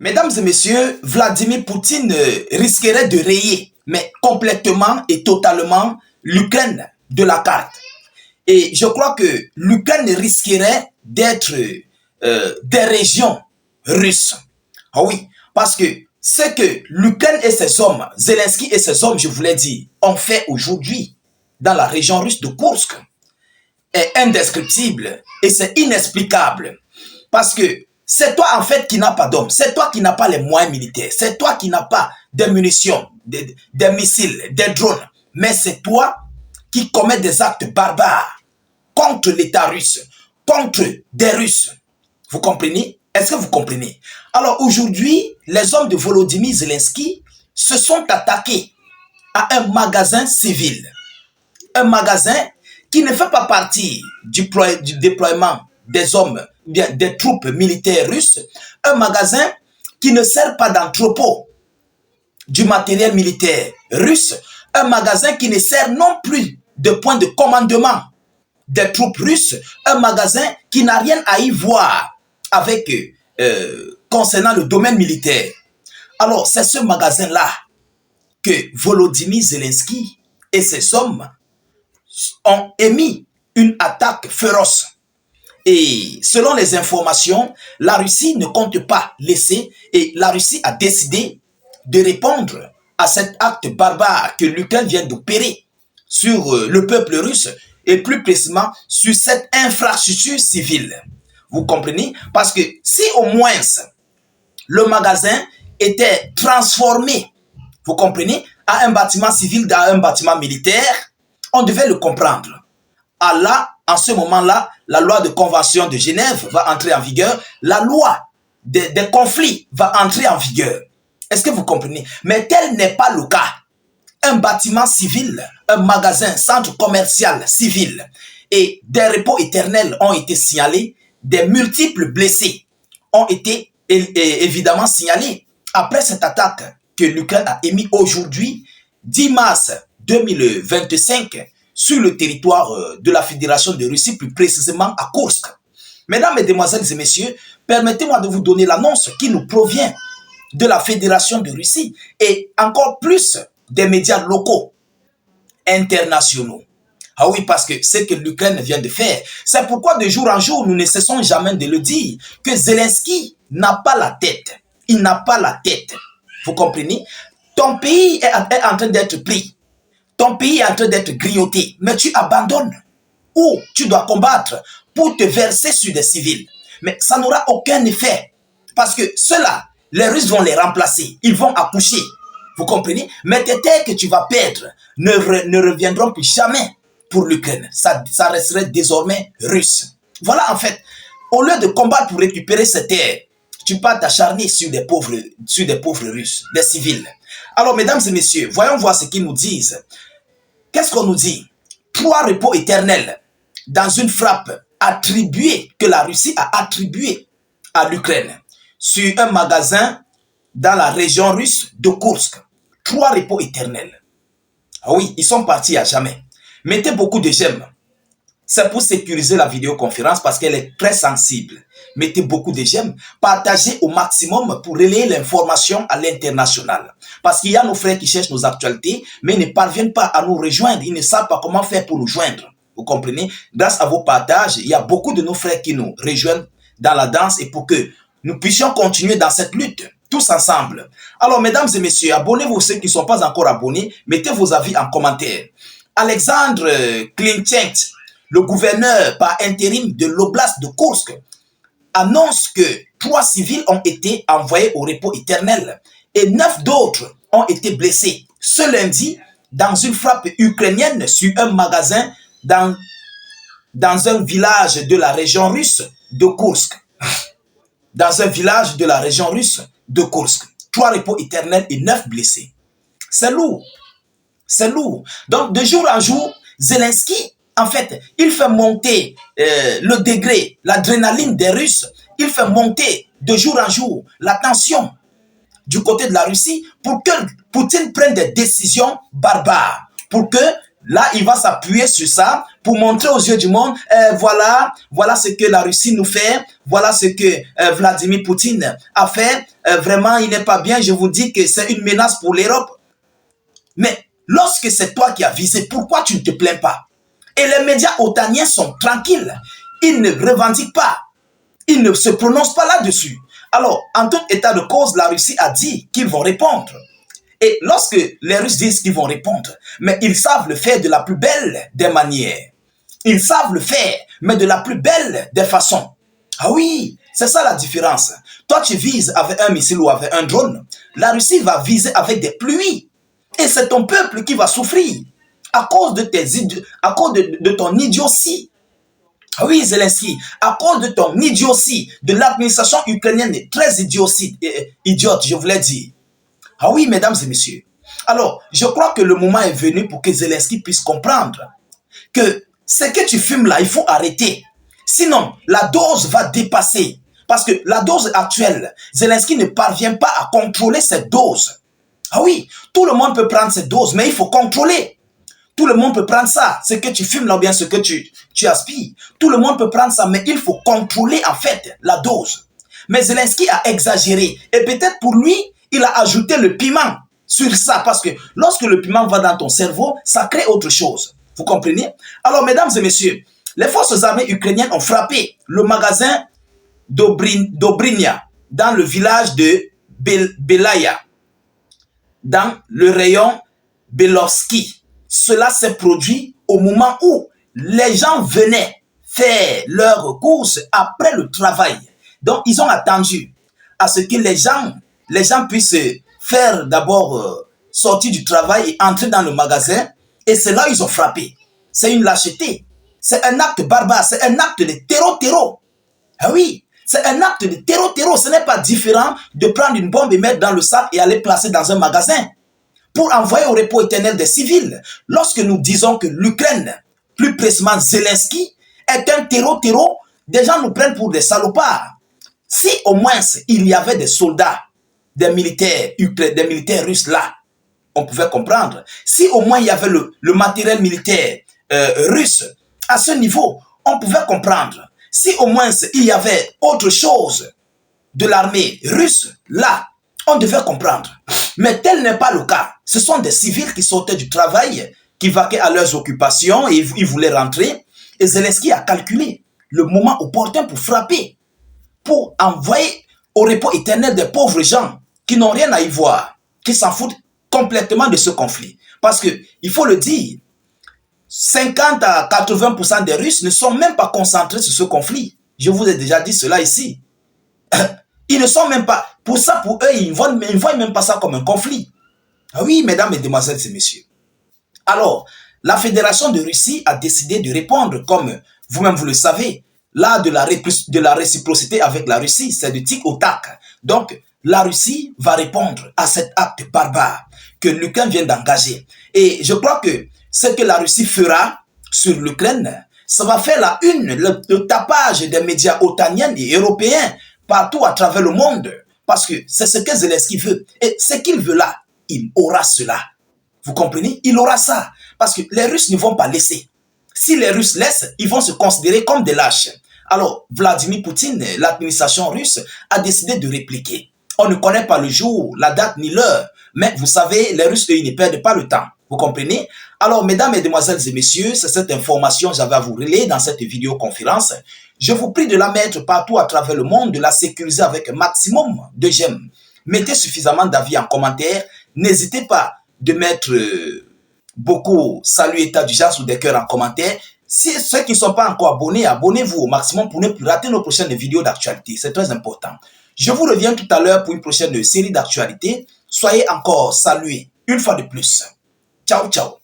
Mesdames et messieurs, Vladimir Poutine risquerait de rayer, mais complètement et totalement, l'Ukraine de la carte. Et je crois que l'Ukraine risquerait d'être des régions russes. Ah oui, parce que ce que l'Ukraine et ses hommes, Zelensky et ses hommes, je vous l'ai dit, ont fait aujourd'hui dans la région russe de Kursk est indescriptible et c'est inexplicable. Parce que c'est toi en fait qui n'as pas d'hommes, c'est toi qui n'as pas les moyens militaires, c'est toi qui n'as pas des munitions, des missiles, des drones, mais c'est toi qui commets des actes barbares contre l'État russe, contre des Russes. Vous comprenez? Est-ce que vous comprenez? Alors aujourd'hui, les hommes de Volodymyr Zelensky se sont attaqués à un magasin civil. Un magasin qui ne fait pas partie du déploiement des hommes, des troupes militaires russes. Un magasin qui ne sert pas d'entrepôt du matériel militaire russe. Un magasin qui ne sert non plus de point de commandement des troupes russes. Un magasin qui n'a rien à y voir avec concernant le domaine militaire. Alors, c'est ce magasin-là que Volodymyr Zelensky et ses hommes ont émis une attaque féroce. Et selon les informations, la Russie ne compte pas laisser et la Russie a décidé de répondre à cet acte barbare que l'Ukraine vient d'opérer sur le peuple russe et plus précisément sur cette infrastructure civile. Vous comprenez? Parce que si au moins le magasin était transformé, vous comprenez, à un bâtiment civil dans un bâtiment militaire, on devait le comprendre. Là, en ce moment-là, la loi de convention de Genève va entrer en vigueur. La loi des conflits va entrer en vigueur. Est-ce que vous comprenez? Mais tel n'est pas le cas. Un bâtiment civil, un magasin, centre commercial civil et des repos éternels ont été signalés. Des multiples blessés ont été évidemment signalés après cette attaque que l'Ukraine a émise aujourd'hui, 10 mars 2025, sur le territoire de la Fédération de Russie, plus précisément à Kursk. Mesdames, Mesdemoiselles et Messieurs, permettez-moi de vous donner l'annonce qui nous provient de la Fédération de Russie et encore plus des médias locaux, internationaux. Ah oui, parce que c'est ce que l'Ukraine vient de faire. C'est pourquoi de jour en jour, nous ne cessons jamais de le dire, que Zelensky n'a pas la tête. Il n'a pas la tête. Vous comprenez? Ton pays est en train d'être pris. Ton pays est en train d'être grignoté. Mais tu abandonnes. Ou tu dois combattre pour te verser sur des civils. Mais ça n'aura aucun effet. Parce que ceux-là, les Russes vont les remplacer. Ils vont accoucher. Vous comprenez? Mais tes terres que tu vas perdre ne reviendront plus jamais pour l'Ukraine. Ça resterait désormais russe. Voilà en fait. Au lieu de combattre pour récupérer ces terres, tu pars t'acharner sur des pauvres Russes, des civils. Alors, mesdames et messieurs, voyons voir ce qu'ils nous disent. Qu'est-ce qu'on nous dit? 3 repos éternels dans une frappe attribuée, que la Russie a attribuée à l'Ukraine, sur un magasin dans la région russe de Kursk. 3 repos éternels. Ah oui, ils sont partis à jamais. Mettez beaucoup de j'aime. C'est pour sécuriser la vidéoconférence parce qu'elle est très sensible. Mettez beaucoup de j'aime. Partagez au maximum pour relayer l'information à l'international. Parce qu'il y a nos frères qui cherchent nos actualités, mais ils ne parviennent pas à nous rejoindre. Ils ne savent pas comment faire pour nous joindre. Vous comprenez? Grâce à vos partages, il y a beaucoup de nos frères qui nous rejoignent dans la danse et pour que nous puissions continuer dans cette lutte. Tous ensemble. Alors, mesdames et messieurs, abonnez-vous ceux qui ne sont pas encore abonnés. Mettez vos avis en commentaire. Alexandre Klinchenko, le gouverneur par intérim de l'oblast de Kursk, annonce que 3 civils ont été envoyés au repos éternel et 9 d'autres ont été blessés ce lundi dans une frappe ukrainienne sur un magasin dans un village de la région russe de Kursk. Dans un village de la région russe de Kursk. 3 repos éternels et 9 blessés. C'est lourd. C'est lourd. Donc, de jour en jour, Zelensky, en fait, il fait monter le degré, l'adrénaline des Russes. Il fait monter de jour en jour la tension du côté de la Russie pour que Poutine prenne des décisions barbares, pour que Là, il va s'appuyer sur ça pour montrer aux yeux du monde, voilà ce que la Russie nous fait, voilà ce que Vladimir Poutine a fait. Vraiment, il n'est pas bien. Je vous dis que c'est une menace pour l'Europe. Mais lorsque c'est toi qui as visé, pourquoi tu ne te plains pas? Et les médias otaniens sont tranquilles. Ils ne revendiquent pas. Ils ne se prononcent pas là-dessus. Alors, en tout état de cause, la Russie a dit qu'ils vont répondre. Et lorsque les Russes disent qu'ils vont répondre, mais ils savent le faire de la plus belle des manières. Ils savent le faire, mais de la plus belle des façons. Ah oui, c'est ça la différence. Toi, tu vises avec un missile ou avec un drone. La Russie va viser avec des pluies. Et c'est ton peuple qui va souffrir à cause de ton idiotie. Ah oui, Zelensky, à cause de ton idiotie, de l'administration ukrainienne très idiote, je voulais dire. Ah oui, mesdames et messieurs. Alors, je crois que le moment est venu pour que Zelensky puisse comprendre que ce que tu fumes là, il faut arrêter. Sinon, la dose va dépasser. Parce que la dose actuelle, Zelensky ne parvient pas à contrôler cette dose. Ah oui, tout le monde peut prendre cette dose, mais il faut contrôler. Tout le monde peut prendre ça, ce que tu fumes là ou bien ce que tu aspires. Tout le monde peut prendre ça, mais il faut contrôler en fait la dose. Mais Zelensky a exagéré. Et peut-être pour lui, il a ajouté le piment sur ça. Parce que lorsque le piment va dans ton cerveau, ça crée autre chose. Vous comprenez? Alors, mesdames et messieurs, les forces armées ukrainiennes ont frappé le magasin d'Obrinia dans le village de Belaya, dans le rayon Belovski. Cela s'est produit au moment où les gens venaient faire leurs courses après le travail. Donc, ils ont attendu à ce que les gens puissent faire d'abord sortir du travail et entrer dans le magasin. Et c'est là ils ont frappé. C'est une lâcheté. C'est un acte barbare. C'est un acte de terreau. Ah oui, c'est un acte de terreau. Ce n'est pas différent de prendre une bombe et mettre dans le sac et aller placer dans un magasin pour envoyer au repos éternel des civils. Lorsque nous disons que l'Ukraine, plus précisément Zelensky, est un terreau, des gens nous prennent pour des salopards. Si au moins il y avait des soldats, des militaires russes là, on pouvait comprendre. Si au moins il y avait le matériel militaire russe à ce niveau, on pouvait comprendre. Si au moins il y avait autre chose de l'armée russe là, on devait comprendre. Mais tel n'est pas le cas. Ce sont des civils qui sortaient du travail, qui vaquaient à leurs occupations et ils voulaient rentrer. Et Zelensky a calculé le moment opportun pour frapper, pour envoyer au repos éternel des pauvres gens qui n'ont rien à y voir, qui s'en foutent complètement de ce conflit. Parce que, il faut le dire, 50 à 80% des Russes ne sont même pas concentrés sur ce conflit. Je vous ai déjà dit cela ici. Ils ne sont même pas, pour ça, pour eux, ils ne voient même pas ça comme un conflit. Ah oui, mesdames, mesdemoiselles et messieurs. Alors, la Fédération de Russie a décidé de répondre, comme vous-même vous le savez, là de la réciprocité avec la Russie, c'est du tic au tac. Donc, la Russie va répondre à cet acte barbare que l'Ukraine vient d'engager. Et je crois que ce que la Russie fera sur l'Ukraine, ça va faire la une, le tapage des médias otaniens et européens partout à travers le monde. Parce que c'est ce que Zelensky veut. Et ce qu'il veut là, il aura cela. Vous comprenez? Il aura ça. Parce que les Russes ne vont pas laisser. Si les Russes laissent, ils vont se considérer comme des lâches. Alors, Vladimir Poutine, l'administration russe, a décidé de répliquer. On ne connaît pas le jour, la date ni l'heure. Mais vous savez, les Russes, eux, ils ne perdent pas le temps. Vous comprenez? Alors, mesdames, mesdemoiselles et messieurs, c'est cette information que j'avais à vous relayer dans cette vidéoconférence. Je vous prie de la mettre partout à travers le monde, de la sécuriser avec un maximum de j'aime. Mettez suffisamment d'avis en commentaire. N'hésitez pas de mettre beaucoup salut état d'urgence ou des cœurs en commentaire. Si ceux qui ne sont pas encore abonnés, abonnez-vous au maximum pour ne plus rater nos prochaines vidéos d'actualité. C'est très important. Je vous reviens tout à l'heure pour une prochaine série d'actualités. Soyez encore salués une fois de plus. Ciao, ciao.